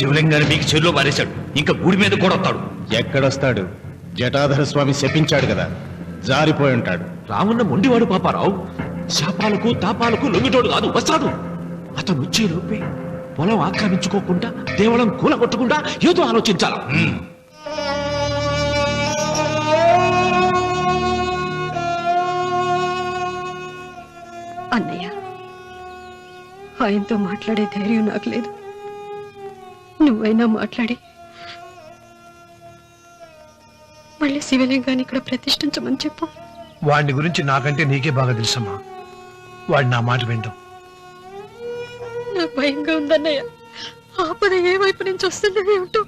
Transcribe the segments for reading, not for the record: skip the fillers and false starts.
శివలింగాన్ని మీకు చెరులో మారేశాడు. ఇంకా గుడి మీద కూడా వస్తాడు. ఎక్కడొస్తాడు? జటాధర స్వామి శపించాడు కదా, జారిపోయి ఉంటాడు. రామున్న మొండివాడు పాపారావు. శాపాలకు తాపాలకు లొంగిటోడు కాదు, వస్తాడు. అతను వచ్చే లోపే పొలం ఆక్రమించుకోకుండా దేవళం కూలగొట్టకుండా ఏదో ఆలోచించాల. అన్నయ్య, ఆయనతో మాట్లాడే ధైర్యం నాకు లేదు. నువ్వైనా మాట్లాడి మళ్ళీ శివలింగాన్ని ఇక్కడ ప్రతిష్ఠించమని చెప్పు. వాడిని గురించి నాకంటే నీకే బాగా తెలుసమ్మా. వాడు నా మాట వింటాం. నాకు భయంగా ఉందన్నయ్య. ఆపద ఏ వైపు నుంచి వస్తుందో ఏమిటో.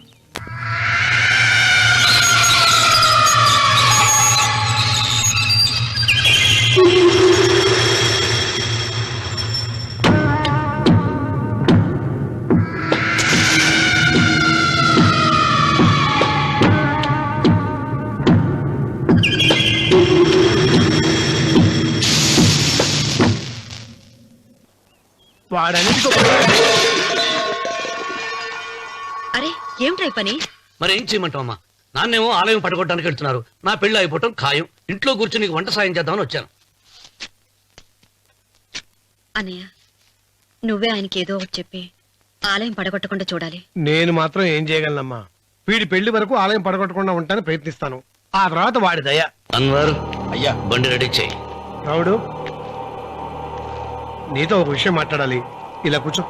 అరే ఏమిటై పని? మరి ఏం చేయమంటావమ్మా? నాన్నేమో ఆలయం పడగొట్టడానికి వెళ్తున్నారు. నా పెళ్లి అయిపోవటం ఖాయం. ఇంట్లో కూర్చొని నీకు వంట సాయం చేద్దామని వచ్చాను. అన్నయ్య, నువ్వే ఆయనకి ఏదో ఒకటి చెప్పి ఆలయం పడగొట్టకుండా చూడాలి. నేను మాత్రం ఏం చేయగలనమ్మా? వీడి పెళ్లి వరకు ఆలయం పడగొట్టకుండా ఉంటానని ప్రయత్నిస్తాను. ఆ తర్వాత వాడి దయ. అన్వర్, అయ్యా. బండి రెడీ చేయి. రావుడు, నీతో ఒక విషయం మాట్లాడాలి. ఇలా కూర్చో.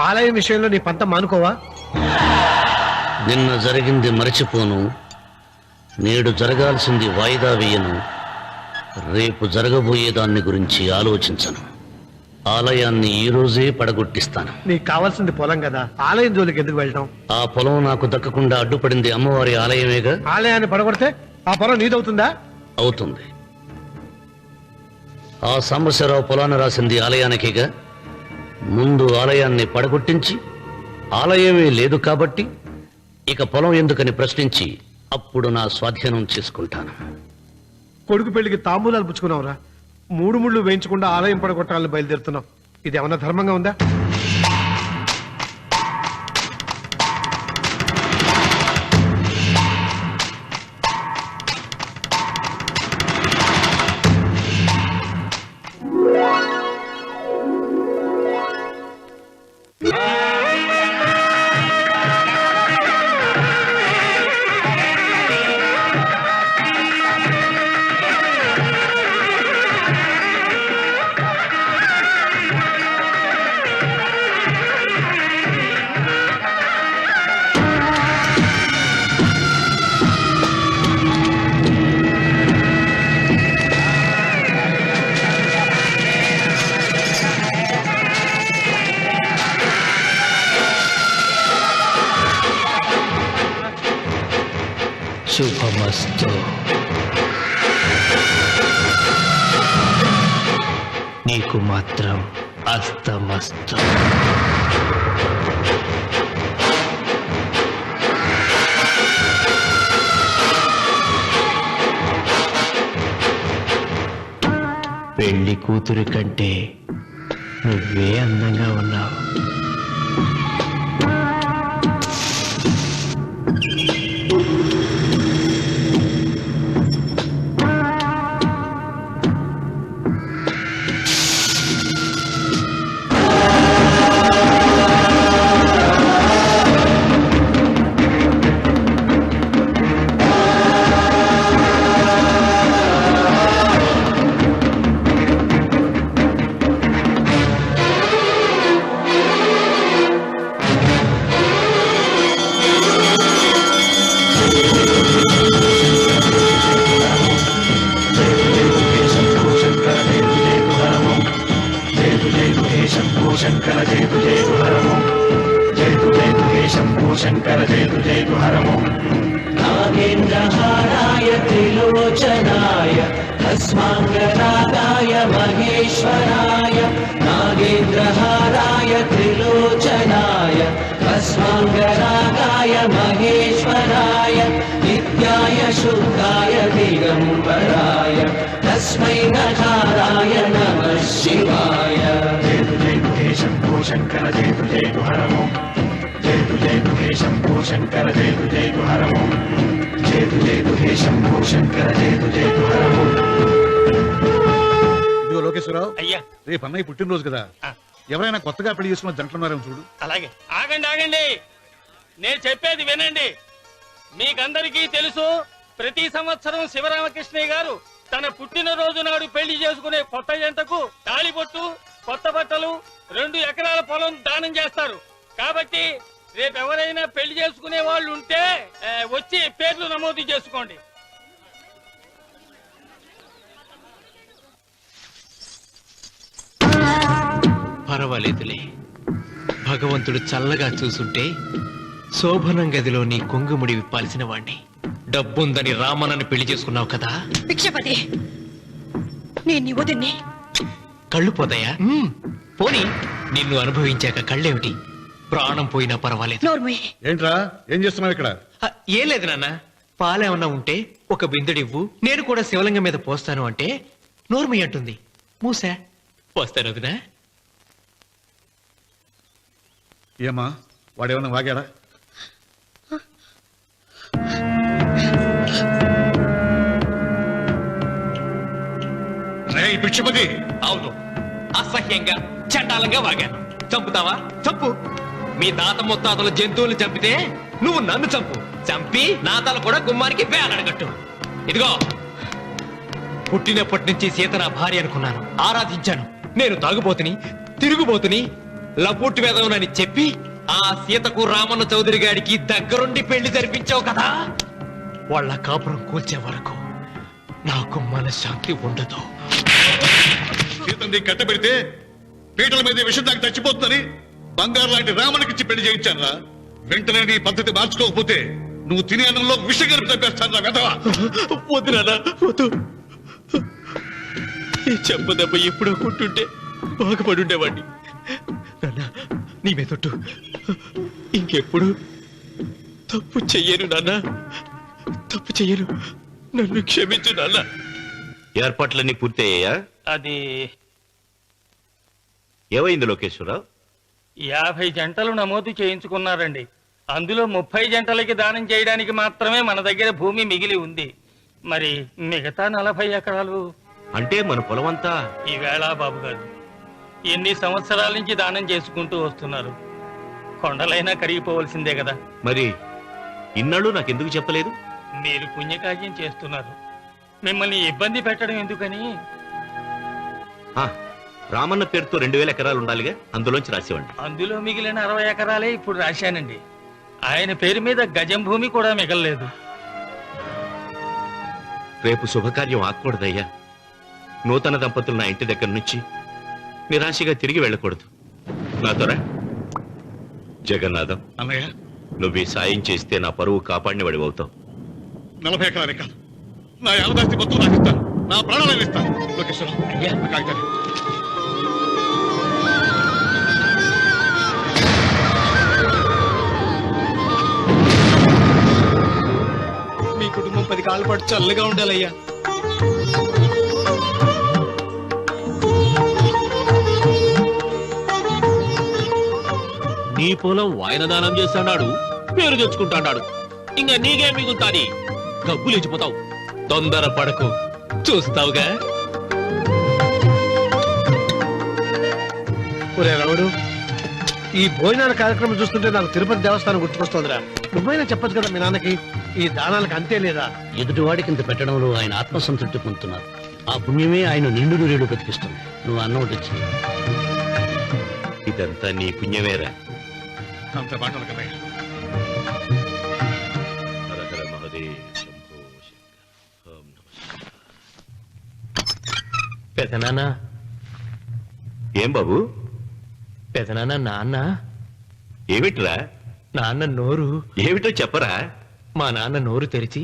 ఆలయం విషయంలో నీ పంత మానుకోవా? నిన్న జరిగింది మరచిపోను. నేడు జరగాల్సింది వాయిదా వేయను. రేపు జరగబోయే దాన్ని గురించి ఆలోచించను. ఆలయాన్ని ఈ రోజే పడగొట్టిస్తాను. నీకు కావాల్సింది పొలం కదా, ఆలయం జోలికి ఎందుకు వెళ్ళటం? ఆ పొలం నాకు దక్కకుండా అడ్డుపడింది అమ్మవారి ఆలయమేగా. ఆలయాన్ని పడగొడితే ఆ పొలం నీదవుతుందా? అవుతుంది. ఆ సాంబశివరావు పొలాన్ని రాసింది ఆలయానికేగా. ముందు ఆలయాన్ని పడగొట్టించి ఆలయమే లేదు కాబట్టి ఇక పొలం ఎందుకని ప్రశ్నించి అప్పుడు నా స్వాధీనం చేసుకుంటాను. కొడుకు పెళ్లికి తాంబూలాలు పుచ్చుకున్నావురా. 3 ముళ్ళు వేయించకుండా ఆలయం పడగొట్టాలని బయలుదేరుతున్నావు. ఇది ఏమన్నా ధర్మంగా ఉందా? శుభమస్తు. నీకు మాత్రం అస్తమస్తు. పెళ్లి కూతురు కంటే నువ్వే అందంగా ఉన్నావు. శంకర జయతు జయతు హరమో జయతు జయతు హే శంభో శంకర జయతు జయతు హరమో నాగేంద్రహారాయ త్రిలోచనాయ భస్మాంగరాగాయ మహేశ్వరాయ నాగేంద్రహారాయ త్రిలోచనాయ భస్మాంగరాగాయ మహేశ్వరాయ నిత్యాయ శుద్ధాయ దిగంబరాయ తస్మై నకారాయ నమః శివాయ జయతు జయతు హే శంభో శంకర జయతు జయతు హర ఓం జయతు జయతు హే శంభో శంకర జయతు జయతు హర ఓం జయతు జయతు హే శంభో శంకర జయతు జయతు హర ఓం. ఇదిగో లోకేశ్వరరావు, అయ్యా రేపు అన్నయ్య పుట్టినరోజు కదా, ఎవరైనా కొత్తగా పెళ్లి చేసుకున్న జంటలున్నారేమో చూడు. అలాగే. ఆగండి, నేను చెప్పేది వినండి. మీకందరికీ తెలుసు, ప్రతి సంవత్సరం శివరామకృష్ణయ్య గారు తన పుట్టినరోజు నాడు పెళ్లి చేసుకునే కొత్త జంటకు తాళిబొట్టు, కొత్త బట్టలు, 2 ఎకరాల పొలం దానం చేస్తారు. కాబట్టి రేపు ఎవరైనా పెళ్లి చేసుకునే వాళ్ళు ఉంటే వచ్చి పేర్లు నమోదు చేసుకోండి. పర్వాలేదులే, భగవంతుడు చల్లగా చూసుంటే శోభనం గదిలో నీ కొంగుముడి విప్పాల్సిన వాణ్ణి. డబ్బుందని రామన్నని పెళ్లి చేసుకున్నావు కదా. భిక్షపతి, నేను నీ వదిన్ని. కళ్ళు పోతాయా? పోనీ, నిన్ను అనుభవించాక కళ్ళేమిటి? ప్రాణం పోయినా పర్వాలేదు. నోర్మయ్య, ఏంట్రా, ఏం చేస్తున్నావు ఇక్కడ? ఏం లేదు నాన్న, పాలేమన్నా ఉంటే ఒక బిందెడివ్వు, నేను కూడా శివలింగం మీద పోస్తాను అంటే నోర్మి అంటుంది. మూసా పోస్తాను వదినా. ఏమా, వాడేమన్నా వాగాడా? పిచ్చిపతి, అవును, అసహ్యంగా చండాలంగా వాగాను. చంపుతావా? చంపు. మీ తాత ముత్తాతలు జంతువులు చంపితే నువ్వు నన్ను చంపు. చంపి నా తల కూడా గుమ్మానికి వేలాడగట్టు. ఇదిగో, పుట్టినప్పటి నుంచి సీత నా భార్య అనుకున్నాను, ఆరాధించాను. నేను తాగుబోతుని, తిరుగుబోతుని, లపుట్టు వేదవునని చెప్పి ఆ సీతకు రామన్న చౌదరి గారికి దగ్గరుండి పెళ్లి జరిపించావు కదా. వాళ్ళ కాపురం కూల్చే వరకు నాకు మనశ్శాంతి ఉండదు. సీతని కట్టబెడితే పీటల మీద విషయం దాకా చచ్చిపోతుందని బంగారు లాంటి రామునికిచ్చి పెళ్లి చేయించానురా. వెంటనే నీ పద్ధతి మార్చుకోకపోతే నువ్వు తినే అన్నంలో విషం కలిపి తప్పేస్తాను వెధవా. వద్దు నాన్న, వద్దు. ఈ చెంపదెబ్బ ఎప్పుడో కొట్టుంటే బాగుపడి ఉండేవాడిని. నాన్న, నీ మీదొట్టు, ఇంకెప్పుడు తప్పు చెయ్యను నాన్న, తప్పు చెయ్యను. నన్ను క్షమించు నాన్న. ఏర్పాట్లన్నీ పూర్తయ్యాయా? అది ఏమైంది లోకేశ్వరరావు? 50 జంటలు నమోదు చేయించుకున్నారండి. అందులో 30 జంటలకి దానం చేయడానికి మాత్రమే మన దగ్గర భూమి మిగిలి ఉంది. మరి మిగతా 40 ఎకరాలు అంటే మన పొలం అంతా ఈవేళ బాబు గారు ఎన్ని సంవత్సరాల నుంచి దానం చేసుకుంటూ వస్తున్నారు. కొండలైనా కరిగిపోవలసిందే కదా. మరి ఇన్నాళ్ళు నాకెందుకు చెప్పలేదు? మీరు పుణ్యకార్యం చేస్తున్నారు, మిమ్మల్ని ఇబ్బంది పెట్టడం ఎందుకని. ఆ, రామన్న పేరుతో 2000 ఎకరాలు ఉండాలిగా, అందులోంచి రాసేవండి. అందులో మిగిలిన 60 ఎకరాలే ఇప్పుడు రాశానండి. ఆయన పేరు మీద గజం భూమి కూడా మిగలలేదు. రేపు శుభకార్యం ఆకూడదయ్యా. నూతన దంపతులు నా ఇంటి దగ్గర నుంచి నిరాశగా తిరిగి వెళ్ళకూడదు. నాతోరా జగన్నాథం, అన్నయ్య, నువ్వు ఈ సాయం చేస్తే నా పరువు కాపాడిన వాడి అవుతావు. 40 ఎకరాలు కాదు, నా యావదాస్తి మొత్తం నాకు ఇస్తాను, నా ప్రాణాలను ఇస్తాను. లోకేశ్వరరావు, అయ్యా. ఆ కాగితాలు. మీ కుటుంబం 10 కాళ్ళ పాటు చల్లగా ఉండాలయ్యా. నీ పొలం వాయన దానం చేస్తాడు, పేరు తెచ్చుకుంటాడు. ఇంకా నీకే మిగులుతాని, గబ్బు లేచిపోతావు. తొందర పడకు, చూస్తావుగా. ఒరే రావుడు, ఈ భోజనాల కార్యక్రమం చూస్తుంటే నాకు తిరుపతి దేవస్థానం గుర్తుకొస్తోందిరా. నువ్వైనా చెప్పచ్చు కదా మీ నాన్నకి, ఈ దానాలకు అంతే లేదా? ఎదుటివాడికి ఇంత పెట్టడంలో ఆయన ఆత్మసంతృప్తి పొందుతున్నారు. ఆ పుణ్యమే ఆయన నిండు నూరేడు బ్రతికిస్తుంది. నువ్వు అన్నం వచ్చి ఇదంతా నీ పుణ్యమేరా. అంత మాటలు కదయ్య. హర హర మహదేవ్ శంభో శంకర. ఓం నమః శివాయ. పెదనాన్న, ఏం బాబు, పెదనాన్న, నాన్న, ఏమిట్రా? నాన్న నోరు. ఏమిటో చెప్పరా? మా నాన్న నోరు తెరిచి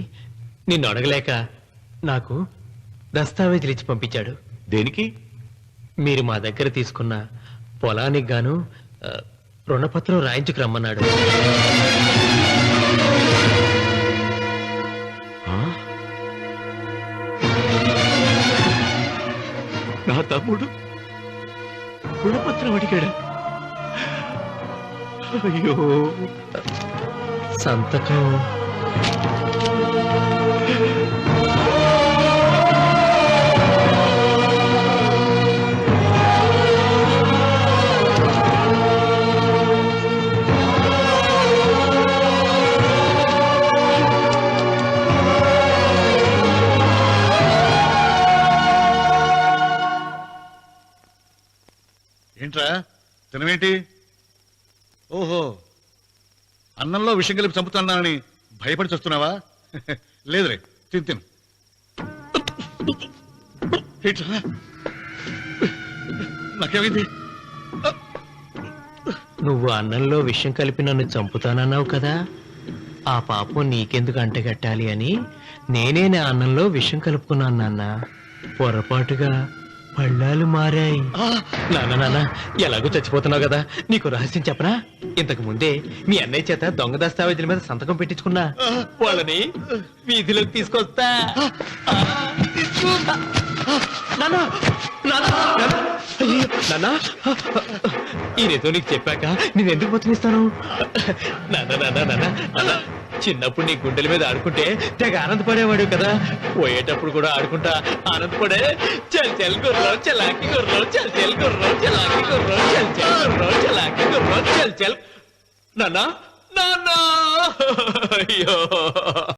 నిన్ను అడగలేక నాకు దస్తావేజీలు ఇచ్చి పంపించాడు. దేనికి? మీరు మా దగ్గర తీసుకున్న పొలానికి గాను రుణపత్రం రాయించుకు రమ్మన్నాడు. నా తమ్ముడు కులపత్రం అడిగాడు. అయ్యో, సంతకం. ఏంట్రా తినవేంటి? ఓహో, అన్నంలో విషం కలిపి చంపుతున్నానని భయపడి చూస్తున్నావా? లేదురే, తిను తిను. ఏంట్రా నాకేమైంది? నువ్వు అన్నంలో విషం కలిపి నన్ను చంపుతానన్నావు కదా, ఆ పాపం నీకెందుకు అంటగట్టాలి అని నేనే నా అన్నంలో విషం కలుపుకున్నాను నాన్న. పొరపాటుగా పళ్ళాలు మారాయి. నాన్న, ఎలాగో చచ్చిపోతున్నావు కదా, నీకు రహస్యం చెప్పనా? ఇంతకు ముందే మీ అన్నయ్య చేత దొంగ దస్తావేజీల మీద సంతకం పెట్టించుకున్నా. వాళ్ళని వీధిలోకి తీసుకొస్తా. నాన్న, ఈ రేతో నీకు చెప్పాక నేను ఎందుకు బతునిస్తాను? నాన్న, చిన్నప్పుడు నీ గుండెల మీద ఆడుకుంటే తెగ ఆనందపడేవాడు కదా, పోయేటప్పుడు కూడా ఆడుకుంటా ఆనందపడే. చల్ చల్ గుర్రో చలాకి గుర్రో, చల్ చల్ గుర్రో చలాకి గుర్రో, చల్ చల్ గుర్రో చలాకి గుర్రో, చల్ చల్. నాన్న, అయ్యో.